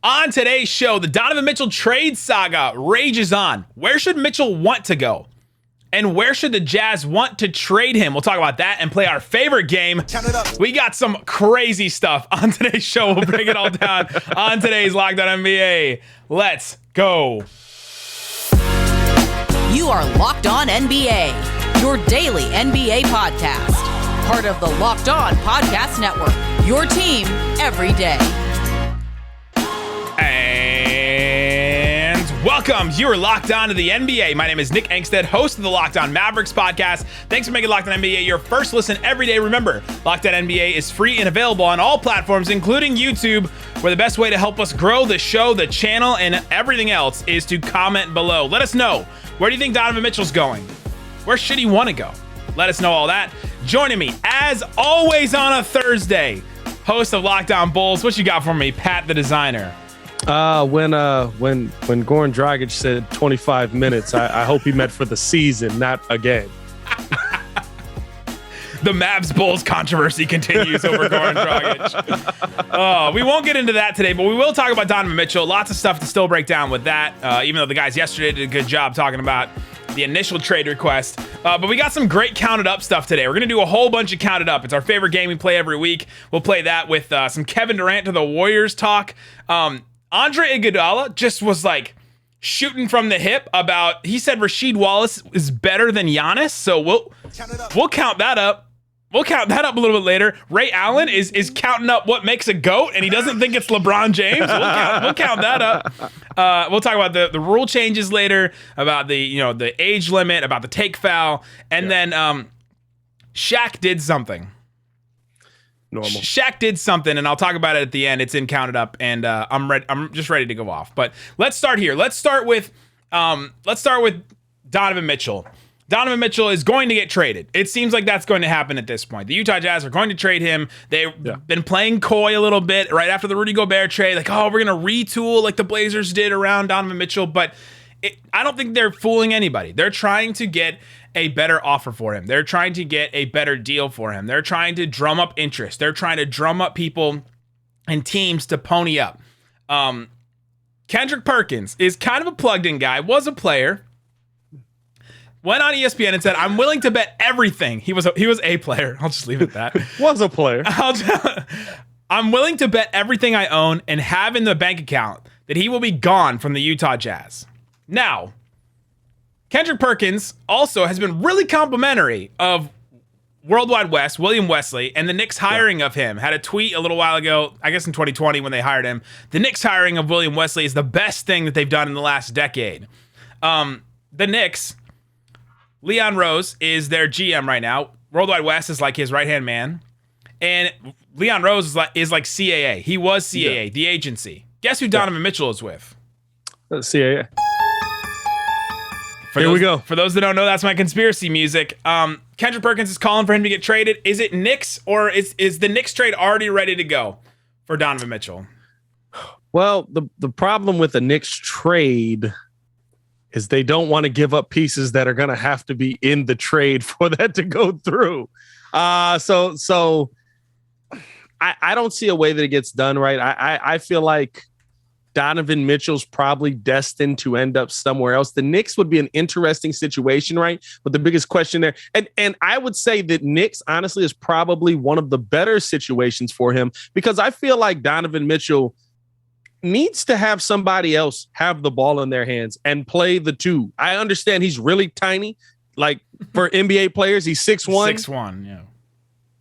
On today's show, the Donovan Mitchell trade saga rages on. Where should Mitchell want to go? And where should the Jazz want to trade him? We'll talk about that and play our favorite game. Count it up. We got some crazy stuff on today's show. We'll break it all down on today's Locked On NBA. Let's go. You are Locked On NBA, your daily NBA podcast. Part of the Locked On Podcast Network, your team every day. And welcome. You are locked on to the NBA. My name is Nick Angstadt, host of the Locked On Mavericks podcast. Thanks for making Locked On NBA your first listen every day. Remember, Locked On NBA is free and available on all platforms, including YouTube, where the best way to help us grow the show, the channel, and everything else is to comment below. Let us know, where do you think Donovan Mitchell's going? Where should he want to go? Let us know all that. Joining me, as always on a Thursday, host of Locked On Bulls. What you got for me, PatTheDesigner? When Goran Dragic said 25 minutes, I hope he meant for the season, not a game. The Mavs Bulls controversy continues over Goran Dragic. We won't get into that today, but we will talk about Donovan Mitchell. Lots of stuff to still break down with that, even though the guys yesterday did a good job talking about the initial trade request. But we got some great counted up stuff today. We're going to do a whole bunch of counted up. It's our favorite game we play every week. We'll play that with some Kevin Durant to the Warriors talk. Andre Iguodala just was like shooting from the hip about, he said Rasheed Wallace is better than Giannis. So we'll count that up. We'll count that up a little bit later. Ray Allen is counting up what makes a GOAT, and he doesn't think it's LeBron James. We'll count that up. We'll talk about the rule changes later, about the age limit, about the take foul, and then Shaq did something. Normal. Shaq did something, and I'll talk about it at the end. It's in counted up, and I'm ready. I'm just ready to go off. But let's start here. Let's start with Donovan Mitchell. Donovan Mitchell is going to get traded. It seems like that's going to happen at this point. The Utah Jazz are going to trade him. They've been playing coy a little bit right after the Rudy Gobert trade. Like, oh, we're going to retool like the Blazers did around Donovan Mitchell. But I don't think they're fooling anybody. They're trying to get a better offer for him. They're trying to get a better deal for him. They're trying to drum up interest. They're trying to drum up people and teams to pony up. Kendrick Perkins is kind of a plugged-in guy, was a player, went on ESPN and said, I'm willing to bet everything. He was a player. I'll just leave it at that. Was a player. I'm willing to bet everything I own and have in the bank account that he will be gone from the Utah Jazz. Now, Kendrick Perkins also has been really complimentary of Worldwide West, William Wesley, and the Knicks hiring of him. Had a tweet a little while ago, I guess in 2020 when they hired him. The Knicks hiring of William Wesley is the best thing that they've done in the last decade. The Knicks, Leon Rose is their GM right now. Worldwide West is like his right-hand man. And Leon Rose is like CAA. He was CAA, the agency. Guess who Donovan Mitchell is with? CAA. Here we go. For those that don't know, that's my conspiracy music. Kendrick Perkins is calling for him to get traded. Is it Knicks, or is the Knicks trade already ready to go for Donovan Mitchell? Well, the problem with the Knicks trade is they don't want to give up pieces that are going to have to be in the trade for that to go through. So I don't see a way that it gets done right. I feel like Donovan Mitchell's probably destined to end up somewhere else. The Knicks would be an interesting situation, right? But the biggest question there, and I would say that Knicks, honestly, is probably one of the better situations for him, because I feel like Donovan Mitchell needs to have somebody else have the ball in their hands and play the two. I understand he's really tiny. Like, for NBA players, he's 6'1". 6'1", yeah.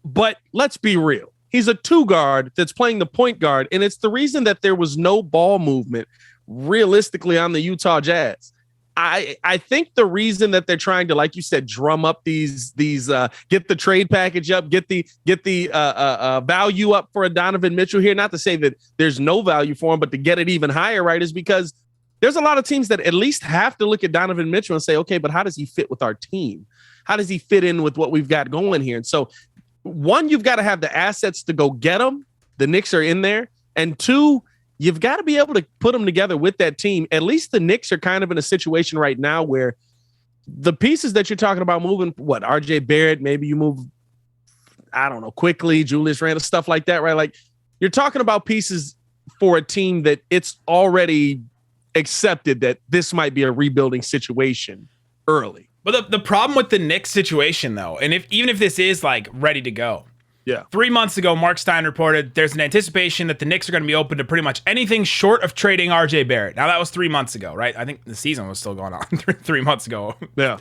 But let's be real. He's a two guard that's playing the point guard, and it's the reason that there was no ball movement realistically on the Utah Jazz. I think the reason that they're trying to, like you said, drum up these get the trade package up, get the value up for a Donovan Mitchell here. Not to say that there's no value for him, but to get it even higher, right, is because there's a lot of teams that at least have to look at Donovan Mitchell and say, okay, but how does he fit with our team? How does he fit in with what we've got going here? And so, one, you've got to have the assets to go get them. The Knicks are in there. And two, you've got to be able to put them together with that team. At least the Knicks are kind of in a situation right now where the pieces that you're talking about moving, RJ Barrett, maybe you move, I don't know, quickly, Julius Randle, stuff like that, right? Like, you're talking about pieces for a team that it's already accepted that this might be a rebuilding situation early. But the problem with the Knicks situation, though, and even if this is like ready to go, 3 months ago, Mark Stein reported there's an anticipation that the Knicks are going to be open to pretty much anything short of trading RJ Barrett. Now, that was 3 months ago, right? I think the season was still going on 3 months ago. Yeah.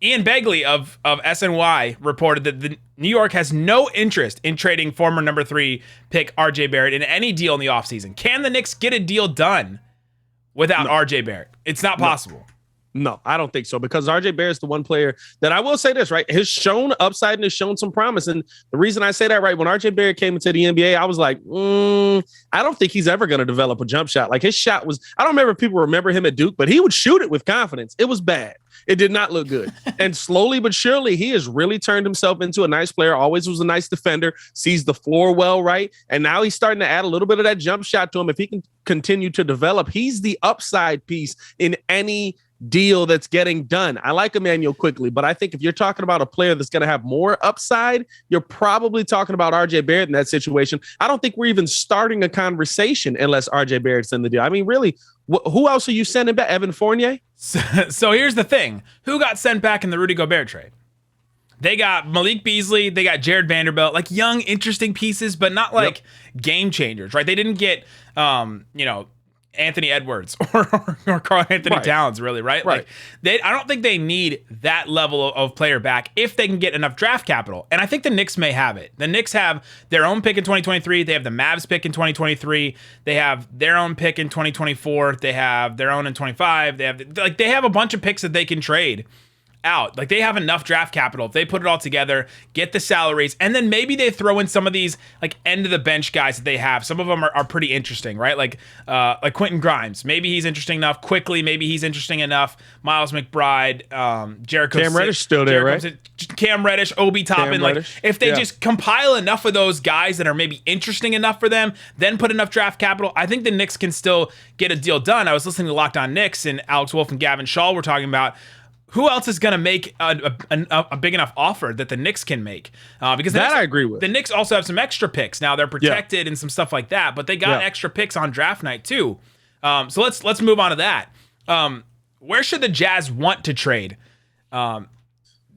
Ian Begley of SNY reported that the New York has no interest in trading former number 3 pick RJ Barrett in any deal in the offseason. Can the Knicks get a deal done without RJ Barrett? It's not possible. No, I don't think so, because RJ Barrett's the one player that I will say this, right? Has shown upside and has shown some promise. And the reason I say that, right, when RJ Barrett came into the NBA, I was like, I don't think he's ever going to develop a jump shot. Like, his shot was, I don't remember if people remember him at Duke, but he would shoot it with confidence. It was bad. It did not look good. And slowly but surely, he has really turned himself into a nice player, always was a nice defender, sees the floor well, right? And now he's starting to add a little bit of that jump shot to him. If he can continue to develop, he's the upside piece in any deal that's getting done. I like Emmanuel quickly, but I think if you're talking about a player that's going to have more upside, you're probably talking about RJ Barrett in that situation. I don't think we're even starting a conversation unless RJ Barrett's in the deal. I mean, really, who else are you sending back? Evan Fournier? So here's the thing. Who got sent back in the Rudy Gobert trade? They got Malik Beasley. They got Jared Vanderbilt, like young, interesting pieces, but not like game changers, right? They didn't get, Anthony Edwards or Karl Anthony Towns, really, right? Like I don't think they need that level of player back if they can get enough draft capital. And I think the Knicks may have it. The Knicks have their own pick in 2023. They have the Mavs pick in 2023. They have their own pick in 2024. They have their own in 25. They have a bunch of picks that they can trade out. Like, they have enough draft capital. If they put it all together, get the salaries, and then maybe they throw in some of these like end of the bench guys that they have. Some of them are pretty interesting, right? Like Quentin Grimes. Maybe he's interesting enough. Quickly, maybe he's interesting enough. Miles McBride, Jericho. Cam Reddish still there, right? Cam Reddish, Obi Toppin. Like, if they just compile enough of those guys that are maybe interesting enough for them, then put enough draft capital, I think the Knicks can still get a deal done. I was listening to Locked On Knicks, and Alex Wolf and Gavin Shaw were talking about who else is going to make a big enough offer that the Knicks can make? Because I agree with. The Knicks also have some extra picks. Now they're protected and some stuff like that, but they got extra picks on draft night too. So let's move on to that. Where should the Jazz want to trade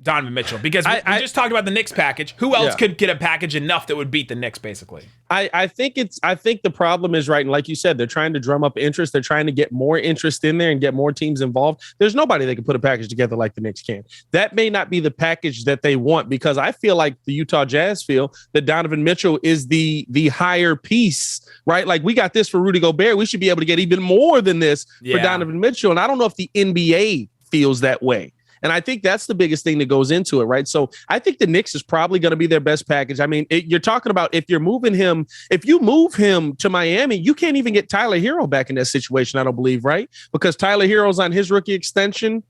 Donovan Mitchell? Because we just talked about the Knicks package. Who else could get a package enough that would beat the Knicks, basically? I think the problem is, right, and like you said, they're trying to drum up interest. They're trying to get more interest in there and get more teams involved. There's nobody that can put a package together like the Knicks can. That may not be the package that they want, because I feel like the Utah Jazz feel that Donovan Mitchell is the higher piece, right? Like, we got this for Rudy Gobert. We should be able to get even more than this for Donovan Mitchell. And I don't know if the NBA feels that way. And I think that's the biggest thing that goes into it, right? So I think the Knicks is probably going to be their best package. I mean, you're talking about if you move him to Miami, you can't even get Tyler Hero back in that situation, I don't believe, right? Because Tyler Hero's on his rookie extension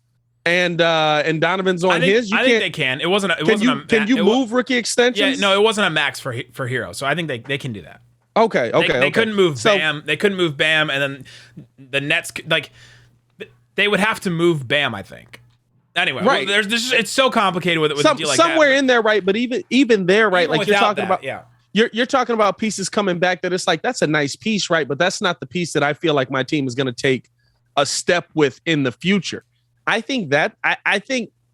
and Donovan's on his. I think they can. Can you move rookie extensions? Yeah, no, it wasn't a max for Hero. So I think they can do that. Okay. They couldn't move Bam. They couldn't move Bam, and then the Nets, like, they would have to move Bam, I think. Anyway, right. It's so complicated with a deal like that. Somewhere in there, right? But even there, right? Like, you're talking about, you're talking about pieces coming back that it's like, that's a nice piece, right? But that's not the piece that I feel like my team is going to take a step with in the future. I think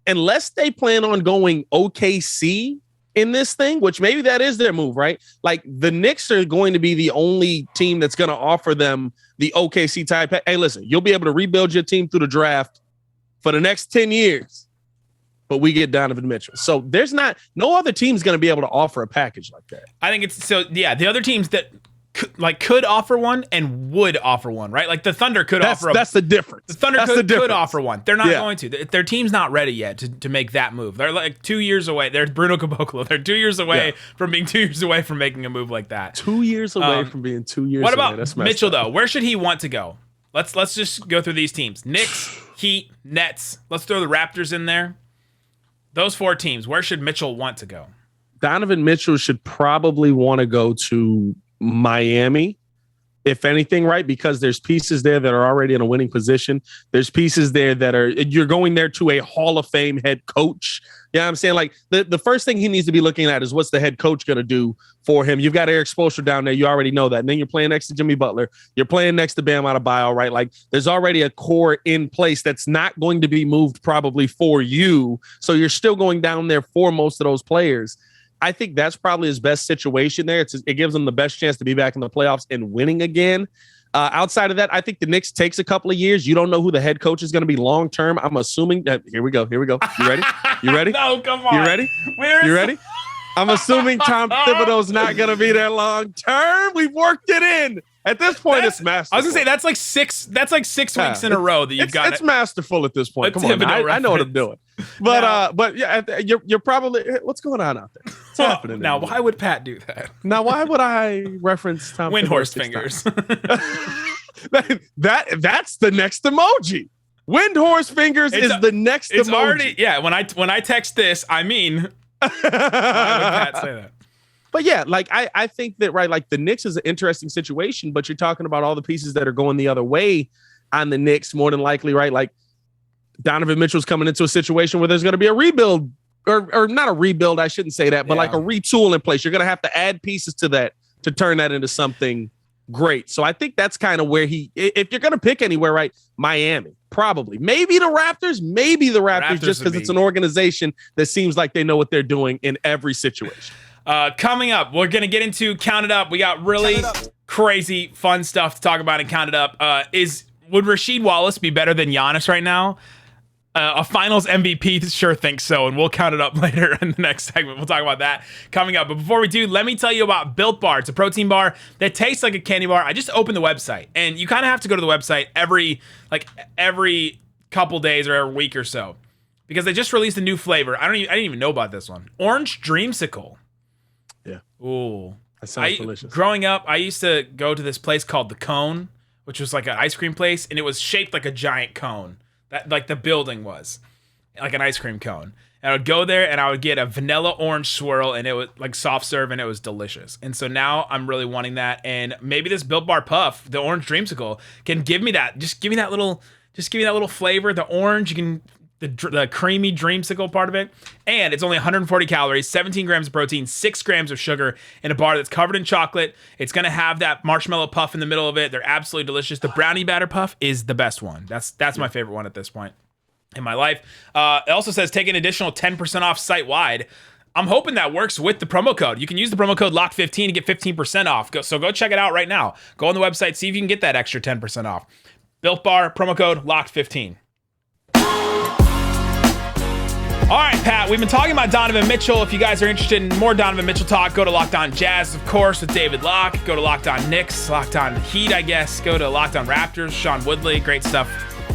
unless they plan on going OKC in this thing, which maybe that is their move, right? Like, the Knicks are going to be the only team that's going to offer them the OKC type. Hey, listen, you'll be able to rebuild your team through the draft for the next 10 years, but we get Donovan Mitchell. So there's no other team's going to be able to offer a package like that. I think the other teams that could offer one and would offer one, right? Like, the Thunder could offer. That's the difference. The Thunder could offer one. They're not going to. Their team's not ready yet to make that move. They're like 2 years away. There's Bruno Caboclo. They're 2 years away from being 2 years away from making a move like that. 2 years away from being 2 years. What about Mitchell though? Where should he want to go? Let's just go through these teams. Knicks, Heat, Nets. Let's throw the Raptors in there. Those 4 teams. Where should Mitchell want to go? Donovan Mitchell should probably want to go to Miami, if anything, right? Because there's pieces there that are already in a winning position. There's pieces there that you're going there to a Hall of Fame head coach. You know what I'm saying? Like the first thing he needs to be looking at is what's the head coach going to do for him. You've got Eric Spoelstra down there. You already know that. And then you're playing next to Jimmy Butler. You're playing next to Bam Adebayo, right? Like there's already a core in place that's not going to be moved probably for you. So you're still going down there for most of those players. I think that's probably his best situation there. It gives him the best chance to be back in the playoffs and winning again. Outside of that, I think the Knicks takes a couple of years. You don't know who the head coach is going to be long term. I'm assuming that. Here we go. You ready? You ready? No, come on. You ready? You ready? I'm assuming Tom Thibodeau's not going to be there long term. We've worked it in. At this point, it's masterful. I was gonna say that's like six weeks in a row that you've got. It's masterful at this point. Come on, I know what I'm doing. But yeah, you're probably what's going on out there? What's happening now? Why would Pat do that? Now, why would I reference Tom Windhorse fingers? That's the next emoji. Windhorse fingers is the next emoji. Already, when I text this, I mean, why would Pat say that? But yeah, like I think that, right, like the Knicks is an interesting situation, but you're talking about all the pieces that are going the other way on the Knicks more than likely, right? Like Donovan Mitchell's coming into a situation where there's going to be a rebuild or not a rebuild. I shouldn't say that, but like a retool in place. You're going to have to add pieces to that to turn that into something great. So I think that's kind of where if you're going to pick anywhere, right? Miami, probably, maybe the Raptors just because it's an organization that seems like they know what they're doing in every situation. Coming up, we're going to get into Count It Up. We got really crazy, fun stuff to talk about in Count It Up. Would Rasheed Wallace be better than Giannis right now? A finals MVP sure thinks so, and we'll count it up later in the next segment. We'll talk about that coming up. But before we do, let me tell you about Built Bar. It's a protein bar that tastes like a candy bar. I just opened the website, and you kind of have to go to the website every couple days or every week or so because they just released a new flavor. I didn't even know about this one. Orange Dreamsicle. Yeah. Ooh. That sounds delicious. Growing up, I used to go to this place called The Cone, which was like an ice cream place, and it was shaped like a giant cone. That like the building was like an ice cream cone. And I would go there and I would get a vanilla orange swirl, and it was like soft serve, and it was delicious. And so now I'm really wanting that. And maybe this Built Bar Puff, the orange dreamsicle, can give me that. Just give me that little flavor. The orange, you can the creamy dreamsicle part of it. And it's only 140 calories, 17 grams of protein, 6 grams of sugar in a bar that's covered in chocolate. It's going to have that marshmallow puff in the middle of it. They're absolutely delicious. The brownie batter puff is the best one. That's my favorite one at this point in my life. It also says take an additional 10% off site-wide. I'm hoping that works with the promo code. You can use the promo code LOCK15 to get 15% off. So go check it out right now. Go on the website, see if you can get that extra 10% off. Built Bar, promo code LOCK15. All right, Pat, we've been talking about Donovan Mitchell. If you guys are interested in more Donovan Mitchell talk, go to Locked On Jazz, of course, with David Locke. Go to Locked On Knicks, Locked On Heat, I guess. Go to Locked On Raptors, Sean Woodley. Great stuff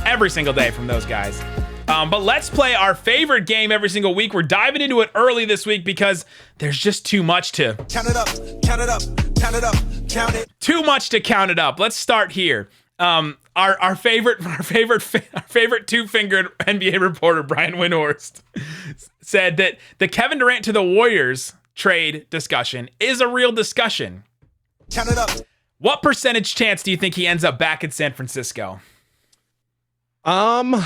every single day from those guys. But let's play our favorite game every single week. We're diving into it early this week because there's just too much to... Count it up, count it up, count it up, count it. Too much to count it up. Let's start here. Our favorite two-fingered NBA reporter, Brian Windhorst, said that the Kevin Durant to the Warriors trade discussion is a real discussion. Count it up. What percentage chance do you think he ends up back in San Francisco? What's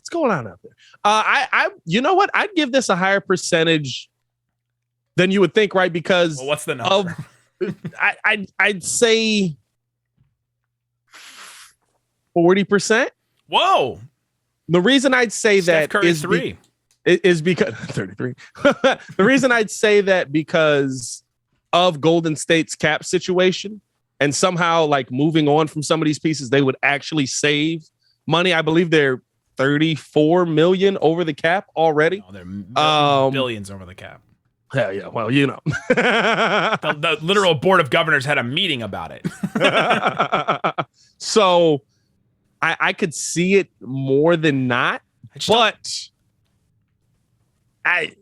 going on out there? You know what? I'd give this a higher percentage than you would think, right? Because what's the number? I'd say 40%. Whoa. The reason I'd say Steph that Curry's is because 33. The reason I'd say that because of Golden State's cap situation and somehow like moving on from some of these pieces, they would actually save money. I believe they're 34 million over the cap already. Oh, they're billions over the cap. Hell yeah. Well, you know, the literal board of governors had a meeting about it. So I could see it more than not, but I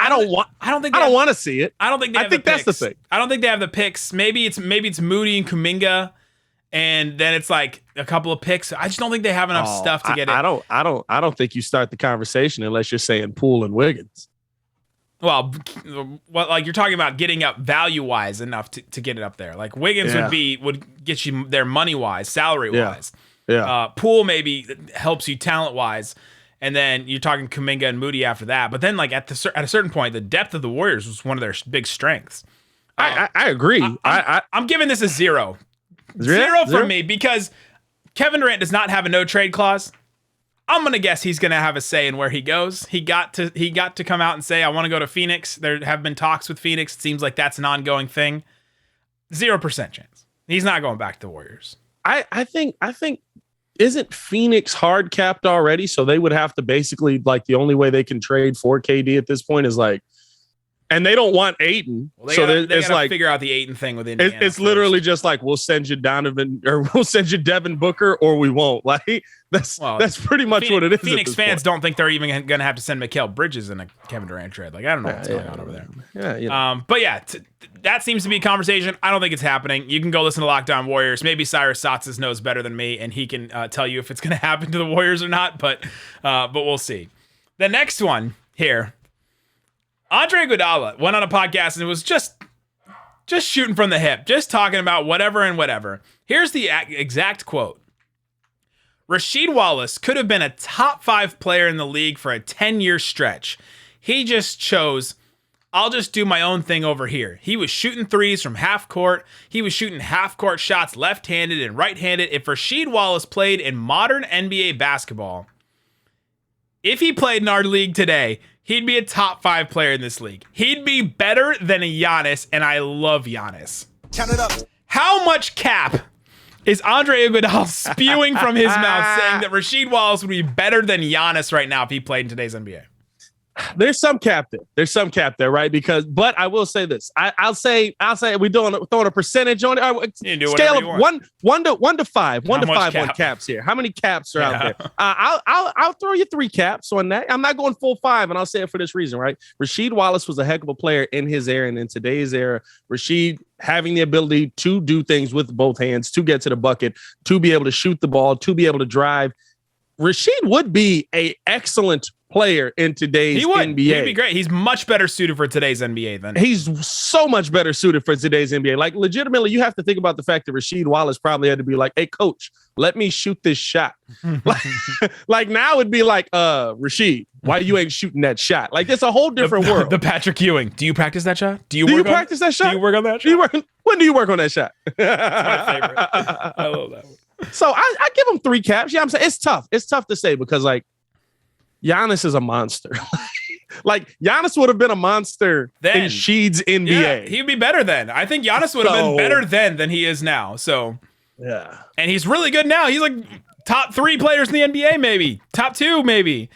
don't want to see it. I don't think they have I think the that's picks. the thing. I don't think they have the picks. Maybe it's Moody and Kuminga, and then it's like a couple of picks. I just don't think they have enough stuff to get it. I don't think you start the conversation unless you're saying Poole and Wiggins. Well, like you're talking about getting up value wise enough to get it up there. Like Wiggins would get you there money wise, salary wise. Yeah. Poole maybe helps you talent wise, and then you're talking Kuminga and Moody after that. But then like at a certain point, the depth of the Warriors was one of their big strengths. I agree. I'm giving this a 0. Zero from me because Kevin Durant does not have a no trade clause. I'm gonna guess he's gonna have a say in where he goes. He got to come out and say, "I want to go to Phoenix." There have been talks with Phoenix. It seems like that's an ongoing thing. 0% chance. He's not going back to the Warriors. I think isn't Phoenix hard capped already? So they would have to basically like the only way they can trade for KD at this point is like, and they don't want Ayton. Well, they so gotta like figure out the Ayton thing with Indiana. It's literally just like we'll send you Donovan or we'll send you Devin Booker or we won't. Like that's pretty much what it is. Phoenix fans don't think they're even going to have to send Mikal Bridges in a Kevin Durant trade. Like I don't know what's going on over there. Yeah, you know. But yeah, that seems to be a conversation. I don't think it's happening. You can go listen to Locked On Warriors. Maybe Cyrus Satsas knows better than me, and he can tell you if it's going to happen to the Warriors or not. But we'll see. The next one here. Andre Iguodala went on a podcast and was just shooting from the hip, just talking about whatever and whatever. Here's the exact quote. Rasheed Wallace could have been a top 5 player in the league for a 10-year stretch. He just chose, I'll just do my own thing over here. He was shooting threes from half court. He was shooting half court shots left-handed and right-handed. If Rasheed Wallace played in modern NBA basketball, if he played in our league today, he'd be a top 5 player in this league. He'd be better than a Giannis, and I love Giannis. Count it up. How much cap is Andre Iguodala spewing from his mouth saying that Rasheed Wallace would be better than Giannis right now if he played in today's NBA? There's some cap there, right? But I will say this. I'll say we throwing a percentage on it. Scale of 1 to 5. 1 to 5 on caps here. How many caps are out there? I'll throw you 3 caps on that. I'm not going full 5, and I'll say it for this reason, right? Rasheed Wallace was a heck of a player in his era, and in today's era, Rasheed having the ability to do things with both hands, to get to the bucket, to be able to shoot the ball, to be able to drive. Rasheed would be an excellent player in today's NBA. He'd be great. He's much better suited for today's NBA than he's so much better suited for today's NBA. Like legitimately, you have to think about the fact that Rasheed Wallace probably had to be like, "Hey, coach, let me shoot this shot." like now it'd be like, "Rasheed, why you ain't shooting that shot?" Like it's a whole different world. The Patrick Ewing. Do you practice that shot? Do you practice that shot? Do you work on that shot? When do you work on that shot? That's my favorite. I love that one. So I give him 3 caps. Yeah, I'm saying it's tough. It's tough to say because like Giannis is a monster. Like Giannis would have been a monster in Sheed's NBA. Yeah, he'd be better then. I think Giannis would have been better then than he is now. So yeah, and he's really good now. He's like top 3 players in the NBA, maybe top 2, maybe.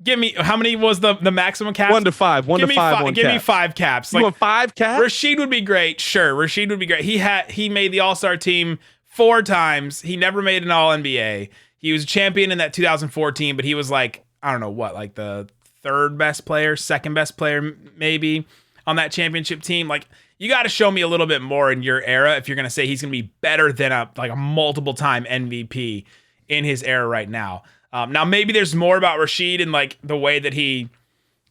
Give me how many was the maximum cap? 1 to 5. 1 to 5. Give me 5 caps. You want 5 caps? Rasheed would be great. Sure, Rasheed would be great. He made the All-Star team 4 times. He never made an All-NBA. He was a champion in that 2014, but he was like, I don't know what, like the 3rd best player, 2nd best player maybe on that championship team. Like you got to show me a little bit more in your era if you're going to say he's going to be better than a multiple time MVP in his era right now. Now maybe there's more about Rasheed and like the way that he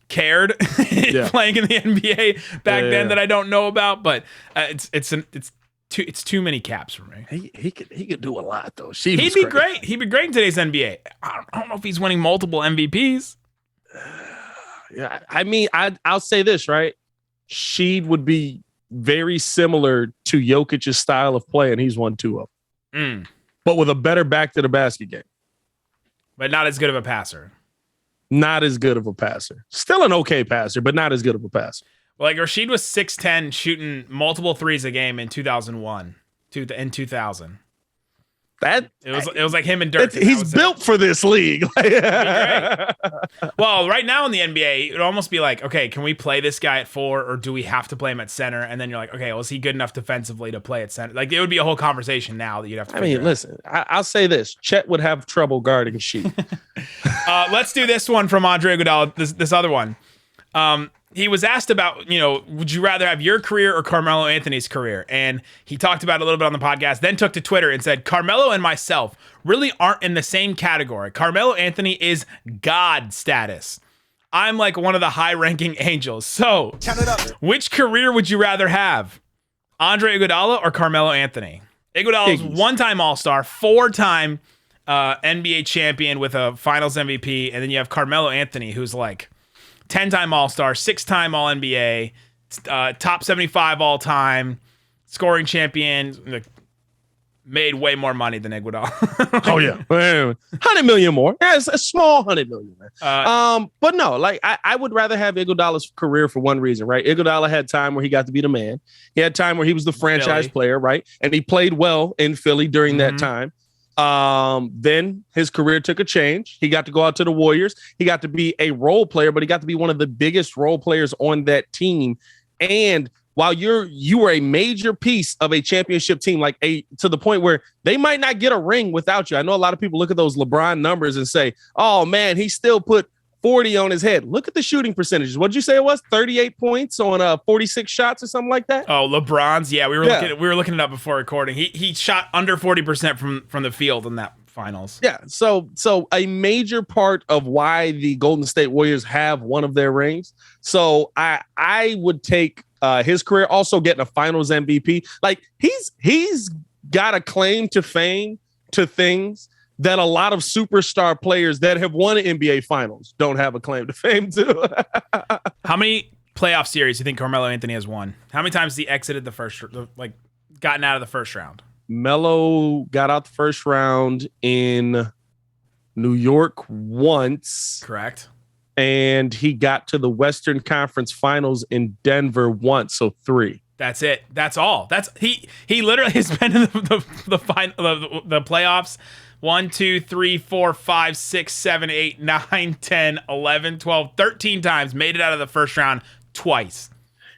cared playing in the NBA back then that I don't know about, but it's too many caps for me. He could do a lot though. He'd be great. He'd be great in today's NBA. I don't know if he's winning multiple MVPs. Yeah, I mean, I'll say this, right? Sheed would be very similar to Jokic's style of play, and he's won 2 of them. But with a better back to the basket game. But not as good of a passer. Not as good of a passer. Still an okay passer, but not as good of a passer. Well, like Rasheed was 6'10", shooting multiple threes a game in 2001, in 2000. It was like him and Dirk. He's built for this league. Well, right now in the NBA, it would almost be like, okay, can we play this guy at 4, or do we have to play him at center? And then you're like, okay, well, is he good enough defensively to play at center? Like it would be a whole conversation now that you'd have to. Listen, I'll say this: Chet would have trouble guarding Sheed. Let's do this one from Andre Iguodala. This other one. He was asked about, would you rather have your career or Carmelo Anthony's career? And he talked about it a little bit on the podcast, then took to Twitter and said, Carmelo and myself really aren't in the same category. Carmelo Anthony is God status. I'm like one of the high-ranking Angels. So, Count it up. which career would you rather have? Andre Iguodala or Carmelo Anthony? Iguodala's one-time All-Star, 4-time NBA champion with a Finals MVP, and then you have Carmelo Anthony, who's like 10-time All-Star, 6-time All-NBA, top 75 all-time, scoring champion. Made way more money than Iguodala. Oh yeah, 100 million more. Yeah, it's a small 100 million. Man. But no, like I would rather have Iguodala's career for one reason, right? Iguodala had time where he got to be the man. He had time where he was the franchise player, right? And he played well in Philly during that time. Then his career took a change. He got to go out to the Warriors. He got to be a role player, but he got to be one of the biggest role players on that team. And while you were a major piece of a championship team, to the point where they might not get a ring without you. I know a lot of people look at those LeBron numbers and say, oh man, he still put 40 on his head. Look at the shooting percentages. What'd you say it was? 38 points on 46 shots or something like that? Oh, LeBron's. Yeah, we were looking it up before recording. He shot under 40% from the field in that finals. Yeah. So a major part of why the Golden State Warriors have one of their rings. So I would take his career, also getting a Finals MVP. Like he's got a claim to fame to things that a lot of superstar players that have won NBA Finals don't have a claim to fame to. How many playoff series do you think Carmelo Anthony has won? How many times has he exited gotten out of the first round? Melo got out the first round in New York once. Correct. And he got to the Western Conference Finals in Denver once, so 3. That's it. That's all. He literally has been in the playoffs 1, 2, 3, 4, 5, 6, 7, 8, 9, 10, 11, 12, 13 times. Made it out of the first round twice.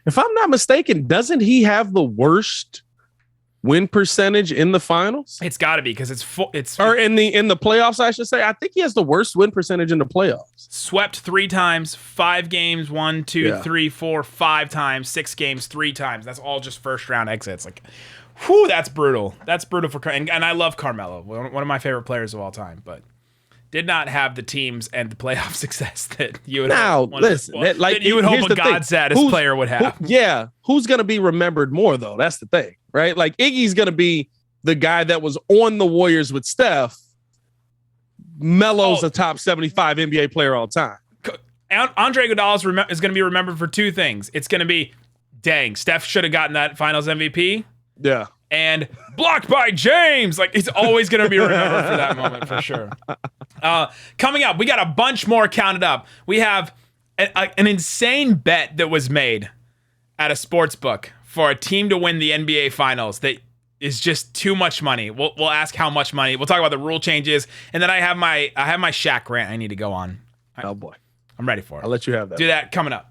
If I'm not mistaken, doesn't he have the worst win percentage in the finals? It's got to be because it's or in the playoffs, I should say. I think he has the worst win percentage in the playoffs. Swept 3 times, 5 games, 1, 2, 3, 4, 5 times, 6 games, 3 times. That's all just first round exits. Like, whew, that's brutal. That's brutal for and I love Carmelo, one of my favorite players of all time, but did not have the teams and the playoff success that you would hope a God status player would have. Who's going to be remembered more though? That's the thing, right? Like Iggy's going to be the guy that was on the Warriors with Steph. Melo's a top 75 NBA player all time. Andre Iguodala is going to be remembered for 2 things. It's going to be, dang, Steph should have gotten that Finals MVP. Yeah. And blocked by James. Like, he's always going to be remembered for that moment, for sure. Coming up, we got a bunch more counted up. We have an insane bet that was made at a sports book for a team to win the NBA Finals that is just too much money. We'll ask how much money. We'll talk about the rule changes, and then I have my Shaq rant I need to go on. Oh boy, I'm ready for it. I'll let you have that. Do that coming up.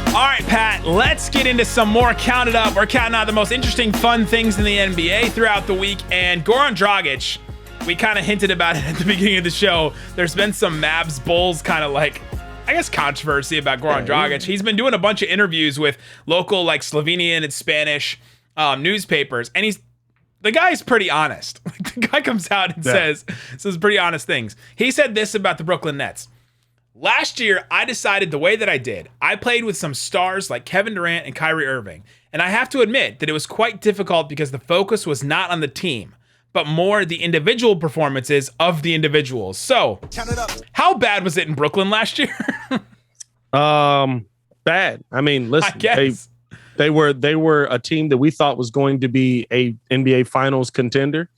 All right, Pat, let's get into some more counted up. We're counting out the most interesting, fun things in the NBA throughout the week. And Goran Dragic, we kind of hinted about it at the beginning of the show. There's been some Mavs Bulls kind of controversy about Goran Dragic. He's been doing a bunch of interviews with local Slovenian and Spanish newspapers, and the guy's pretty honest. The guy comes out and says pretty honest things. He said this about the Brooklyn Nets. Last year, I decided the way that I did. I played with some stars like Kevin Durant and Kyrie Irving, and I have to admit that it was quite difficult because the focus was not on the team, but more the individual performances of the individuals. So, how bad was it in Brooklyn last year? Bad. I mean, listen, they were a team that we thought was going to be a NBA Finals contender.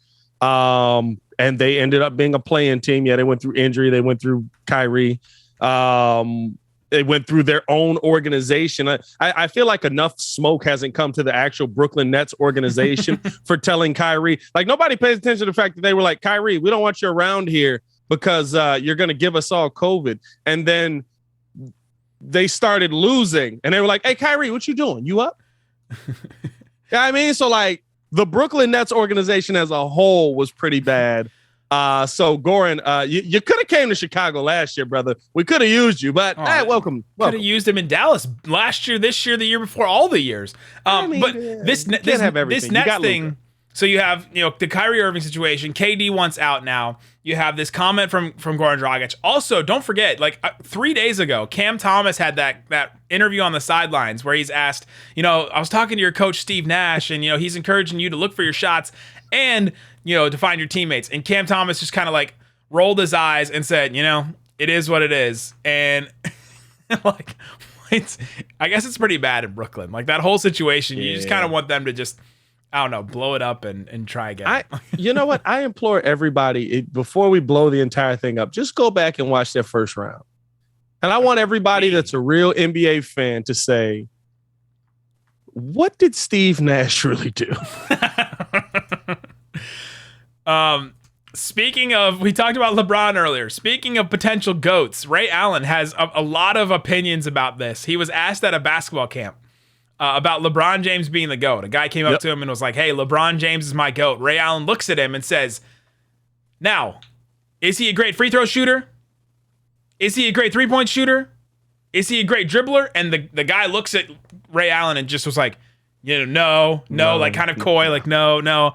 And they ended up being a play-in team. Yeah, they went through injury. They went through Kyrie. They went through their own organization. I feel like enough smoke hasn't come to the actual Brooklyn Nets organization for telling Kyrie. Like, nobody pays attention to the fact that they were like, Kyrie, we don't want you around here because you're going to give us all COVID. And then they started losing. And they were like, hey, Kyrie, what you doing? You up? Yeah, I mean, so like the Brooklyn Nets organization as a whole was pretty bad. So Goran, you could have came to Chicago last year, brother. We could have used you, but welcome. Could have used him in Dallas last year, this year, the year before, all the years. But this Nets thing, So you have, the Kyrie Irving situation. KD wants out now. You have this comment from Goran Dragic. Also, don't forget, 3 days ago, Cam Thomas had that interview on the sidelines where he's asked, I was talking to your coach, Steve Nash, and, he's encouraging you to look for your shots and, to find your teammates. And Cam Thomas just kind of rolled his eyes and said, it is what it is. And I guess it's pretty bad in Brooklyn. That whole situation, you just kind of want them to just, I don't know, blow it up and try again. You know what? I implore everybody, before we blow the entire thing up, just go back and watch their first round. And I want everybody that's a real NBA fan to say, what did Steve Nash really do? Speaking of, we talked about LeBron earlier. Speaking of potential GOATs, Ray Allen has a lot of opinions about this. He was asked at a basketball camp about LeBron James being the GOAT. A guy came up to him and was like, hey, LeBron James is my GOAT. Ray Allen looks at him and says, now, is he a great free throw shooter? Is he a great three-point shooter? Is he a great dribbler? And the guy looks at Ray Allen and just was like, no, kind of coy, no.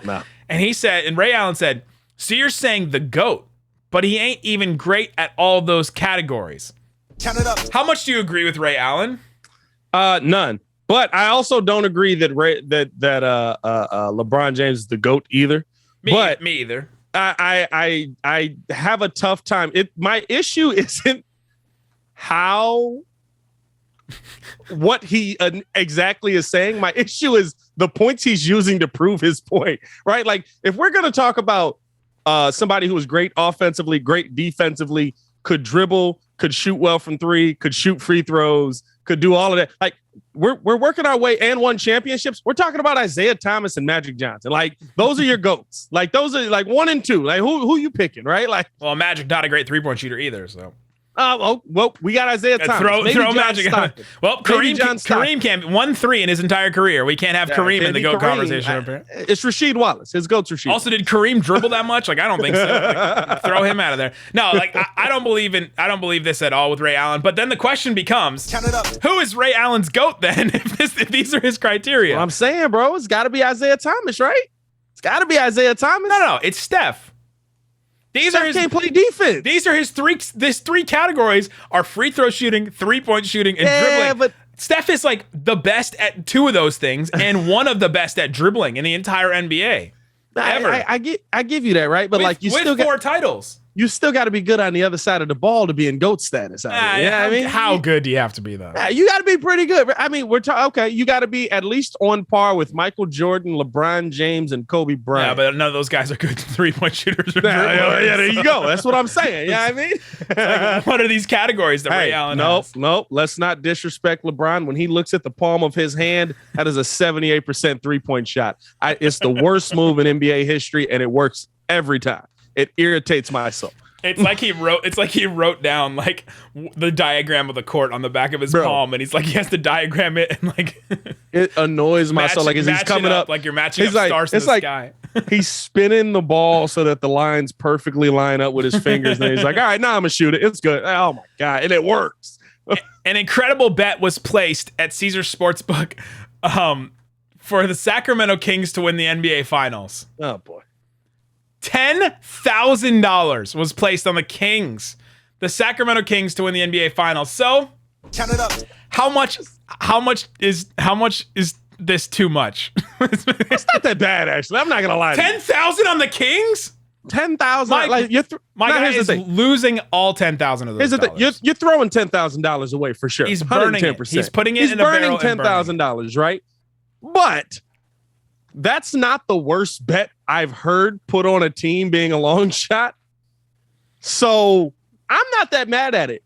And he said, and Ray Allen said, so you're saying the GOAT, but he ain't even great at all those categories. Count it up. How much do you agree with Ray Allen? None. But I also don't agree that LeBron James is the GOAT either. Me either. I have a tough time. My issue isn't what he exactly is saying. My issue is the points he's using to prove his point, right? If we're going to talk about somebody who was great offensively, great defensively, could dribble, could shoot well from three, could shoot free throws, could do all of that. We're working our way and won championships. We're talking about Isaiah Thomas and Magic Johnson. Those are your GOATs. Those are 1 and 2. Who you picking, right? Well, Magic not a great 3-point shooter either, so. Well, we got Isaiah Thomas. Throw Magic on. Well, Kareem can't 1-3 in his entire career. We can't have Kareem in the GOAT conversation. It's Rasheed Wallace. His GOAT's Rasheed. Also, did Kareem dribble that much? I don't think so. Throw him out of there. No, I don't believe this at all with Ray Allen. But then the question becomes, Count it up. Who is Ray Allen's GOAT then? If these are his criteria, well, I'm saying, bro, it's got to be Isaiah Thomas, right? It's got to be Isaiah Thomas. No, it's Steph. Steph can't play defense. These are his three categories are free throw shooting, 3-point shooting, and dribbling. But Steph is the best at 2 of those things and one of the best at dribbling in the entire NBA. Ever. I give you that, right? But with still 4 titles. You still got to be good on the other side of the ball to be in GOAT status. How good do you have to be, though? You got to be pretty good. I mean, okay. You got to be at least on par with Michael Jordan, LeBron James, and Kobe Bryant. Yeah, but none of those guys are good 3-point shooters. Yeah, there you go. That's what I'm saying. Yeah, I mean, what are these categories that Ray Allen has? Nope. Let's not disrespect LeBron. When he looks at the palm of his hand, that is a 78% 3-point shot. It's the worst move in NBA history, and it works every time. It irritates my soul. It's like he wrote down the diagram of the court on the back of his palm, and he has to diagram it and it annoys my soul. As he's coming up, you're matching up stars in the sky. He's spinning the ball so that the lines perfectly line up with his fingers, and he's like, "All right, now I'm gonna shoot it. It's good." Oh my god, and it works. An incredible bet was placed at Caesars Sportsbook for the Sacramento Kings to win the NBA Finals. Oh boy. $10,000 was placed on the Kings, the Sacramento Kings, to win the NBA Finals. So, count it up. How much is this too much? It's not that bad, actually. I'm not gonna lie. 10,000 on the Kings? 10,000. My guy is losing all 10,000 of those. Here's the thing. You're throwing $10,000 away for sure. He's burning it. He's putting it in a barrel. He's burning $10,000, right? But that's not the worst bet I've heard put on a team being a long shot. So I'm not that mad at it.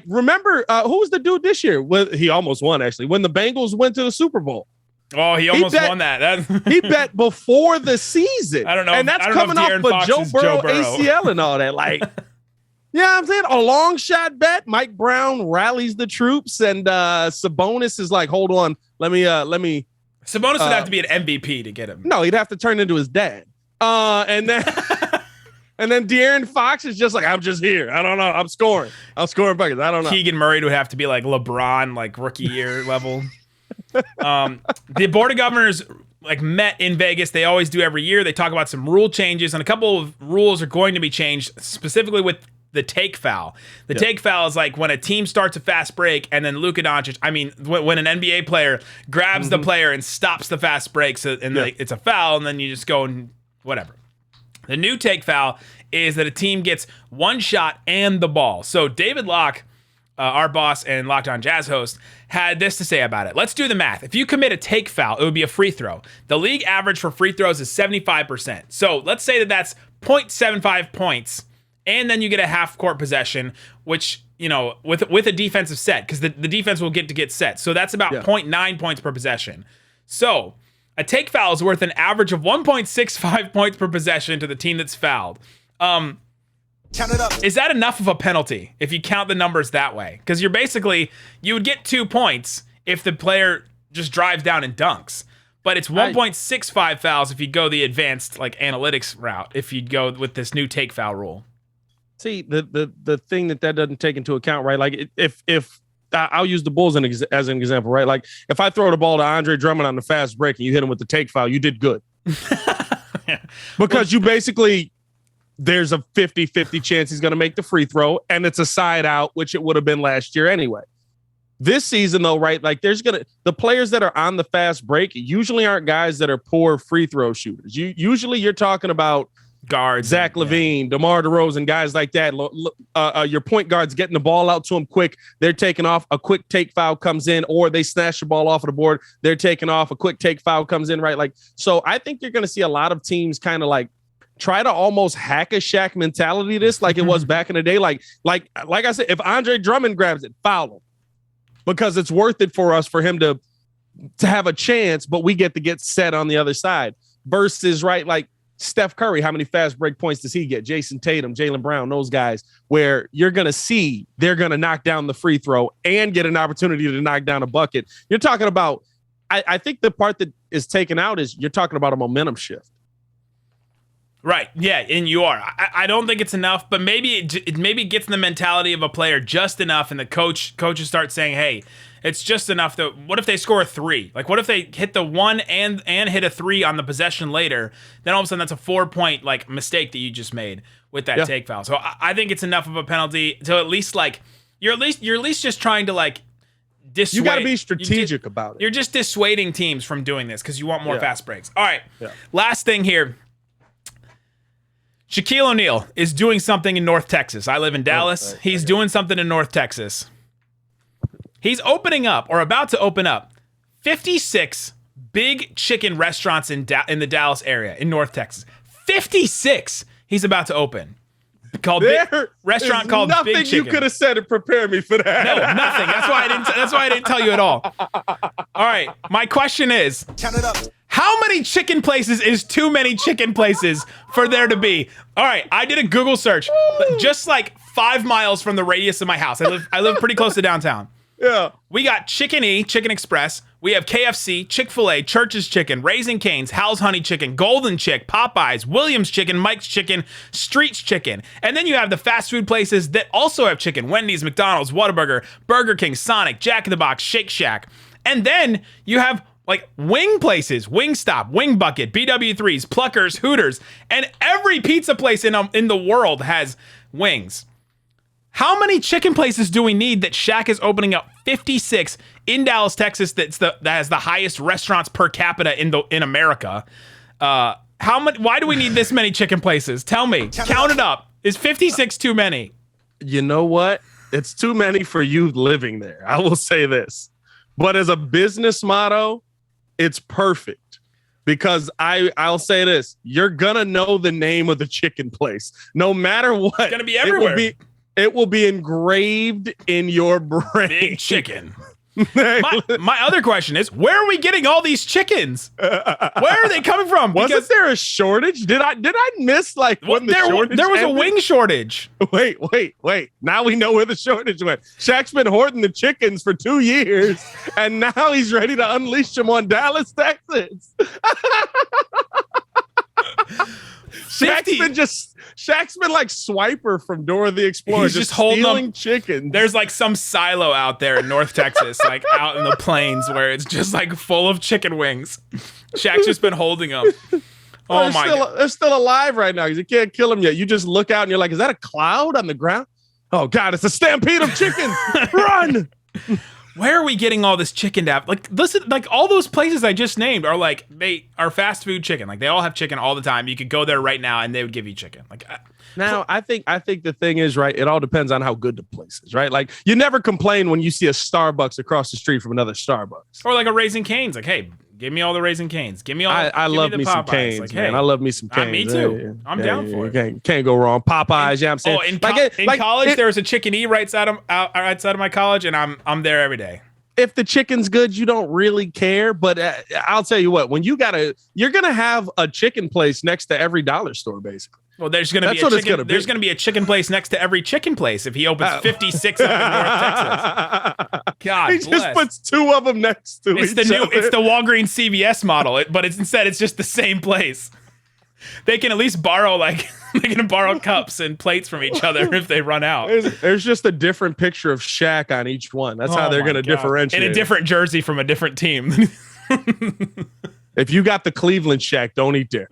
Remember, who was the dude this year? Well, he almost won, actually, when the Bengals went to the Super Bowl. Oh, he almost won that. He bet before the season. I don't know. And that's coming off of Joe Burrow ACL and all that. I'm saying a long shot bet. Mike Brown rallies the troops, and Sabonis is like, hold on, let me. Sabonis would have to be an MVP to get him. No, he'd have to turn into his dad. And then De'Aaron Fox is just like, I'm just here. I don't know. I'm scoring buckets. I don't know. Keegan Murray would have to be like LeBron, rookie year level. The Board of Governors met in Vegas. They always do every year. They talk about some rule changes, and a couple of rules are going to be changed, specifically with the take foul. The take foul is like when a team starts a fast break and then Luka Doncic, when an NBA player grabs the player and stops the fast break, it's a foul, and then you just go and whatever. The new take foul is that a team gets one shot and the ball. So David Locke, our boss and Locked On Jazz host, had this to say about it. Let's do the math. If you commit a take foul, it would be a free throw. The league average for free throws is 75%. So let's say that's 0.75 points, and then you get a half-court possession, which, with a defensive set, because the defense will get set. So that's about 0.9 points per possession. So a take foul is worth an average of 1.65 points per possession to the team that's fouled. Count it up. Is that enough of a penalty if you count the numbers that way? Because you would get 2 points if the player just drives down and dunks. But it's 1.65 fouls if you go the advanced analytics route, if you go with this new take foul rule. See, the thing that doesn't take into account, right? Like if I'll use the Bulls as an example, right? Like if I throw the ball to Andre Drummond on the fast break and you hit him with the take foul, you did good. Because you basically, there's a 50-50 chance he's going to make the free throw, and it's a side out, which it would have been last year anyway. This season, though, right? Like the players that are on the fast break usually aren't guys that are poor free throw shooters. Usually you're talking about guards, Zach LaVine, DeMar DeRozan, guys like that. Your point guards getting the ball out to them quick. They're taking off. A quick take foul comes in, or they snatch the ball off of the board. They're taking off. A quick take foul comes in, right? Like, so I think you're going to see a lot of teams kind of like try to almost hack a Shaq mentality this, like it was back in the day. Like I said, if Andre Drummond grabs it, foul him, because it's worth it for us for him to have a chance, but we get to get set on the other side. Versus, right, like Steph Curry, how many fast break points does he get? Jason Tatum, Jaylen Brown, those guys, where you're going to see they're going to knock down the free throw and get an opportunity to knock down a bucket. You're talking about, I think the part that is taken out is you're talking about a momentum shift. Right. Yeah, and you are. I don't think it's enough, but maybe it gets in the mentality of a player just enough, and the coaches start saying, hey, it's just enough that what if they score a 3? Like, what if they hit the 1 and hit a 3 on the possession later? Then all of a sudden that's a 4-point mistake that you just made with that take foul. So I think it's enough of a penalty to at least you're at least just trying to dissuade. You got to be strategic about it. You're just dissuading teams from doing this because you want more fast breaks. All right. Last thing here. Shaquille O'Neal is doing something in North Texas. I live in Dallas. He's doing something in North Texas. He's opening up, or about to open up, 56 big chicken restaurants in the Dallas area in North Texas. 56 he's about to open. Restaurant called Big Chicken. Nothing you could have said to prepare me for that. No, nothing. That's why I didn't tell you at all. All right, my question is, Count it up. how many chicken places is too many chicken places for there to be? All right, I did a Google search. Just 5 miles from the radius of my house. I live pretty close to downtown. Yeah. We got Chicken E, Chicken Express. We have KFC, Chick-fil-A, Church's Chicken, Raising Cane's, Hal's Honey Chicken, Golden Chick, Popeyes, Williams Chicken, Mike's Chicken, Street's Chicken. And then you have the fast food places that also have chicken. Wendy's, McDonald's, Whataburger, Burger King, Sonic, Jack in the Box, Shake Shack. And then you have wing places, Wingstop, Wing Bucket, BW3s, Pluckers, Hooters, and every pizza place in the world has wings. How many chicken places do we need that Shaq is opening up 56 in Dallas, Texas? That has the highest restaurants per capita in America. Why do we need this many chicken places? Tell me. Count it up. Is 56 too many? You know what? It's too many for you living there. I will say this. But as a business motto, it's perfect. Because I'll say this. You're going to know the name of the chicken place. No matter what. It's going to be everywhere. It will be engraved in your brain. Big Chicken. My other question is, where are we getting all these chickens? Where are they coming from? Wasn't there a shortage? Did I miss when the shortage there was ended? A wing shortage. Wait. Now we know where the shortage went. Shaq's been hoarding the chickens for 2 years, and now he's ready to unleash them on Dallas, Texas. Shaq's been like Swiper from Dora the Explorer. He's just holding stealing chicken. There's like some silo out there in North Texas, like out in the plains where it's just like full of chicken wings. Shaq's just been holding them. Oh my God. They're still alive right now because you can't kill them yet. You just look out and you're like, is that a cloud on the ground? Oh God, it's a stampede of chickens. Run. Where are we getting all this chicken to have? Like, listen, like all those places I just named are like, they are fast food chicken. Like they all have chicken all the time. You could go there right now and they would give you chicken. Like, now I think the thing is, right, it all depends on how good the place is, right? Like you never complain when you see a Starbucks across the street from another Starbucks. Or like a Raising Cane's. Like, hey, give me all the Raising Cane's. Give me all. I love me some Cane's, like, man. hey, I love me some Cane's. Me too. I'm down for it. Can't go wrong. Popeyes, yeah, I'm saying. Oh, in college, there was a Chicken E right outside of my college, and I'm there every day. If the chicken's good, you don't really care. But I'll tell you what, when you're gonna have a chicken place next to every dollar store, basically. Well, there's gonna be a chicken place next to every chicken place if he opens 56 up in North Texas. God, he just puts two of them next to each other. It's the Walgreens CVS model, but instead it's just the same place. They can at least borrow cups and plates from each other if they run out. There's just a different picture of Shaq on each one. That's how they're going to differentiate. In a different jersey from a different team. If you got the Cleveland Shaq, don't eat there.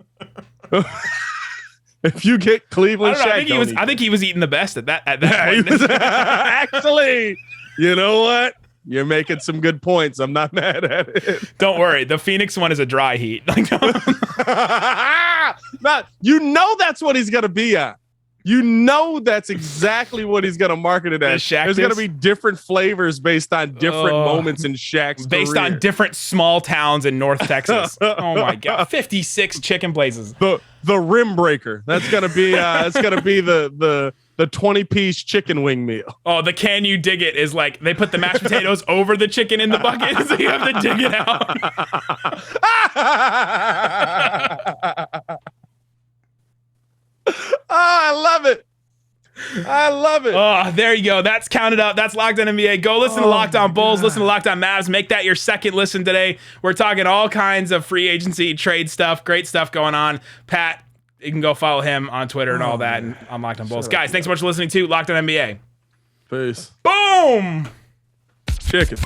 If you get Cleveland Shaq, I think he was eating the best at that point. Actually, you know what? You're making some good points. I'm not mad at it. Don't worry. The Phoenix one is a dry heat. You know that's what he's going to be at. You know that's exactly what he's going to market it as. There's going to be different flavors based on different moments in Shaq's based career. On different small towns in North Texas. Oh my God. 56 chicken places. The rim breaker. That's going to be the 20-piece chicken wing meal. Oh, the can you dig it is like they put the mashed potatoes over the chicken in the bucket, so you have to dig it out. I love it. Oh, there you go. That's counted up. That's Locked On NBA. Go listen to Locked On Bulls. Listen to Locked On Mavs. Make that your second listen today. We're talking all kinds of free agency, trade stuff. Great stuff going on. Pat, you can go follow him on Twitter and all that. And I'm Locked On Bulls. Guys, thanks so much for listening to Locked On NBA. Peace. Boom. Chicken.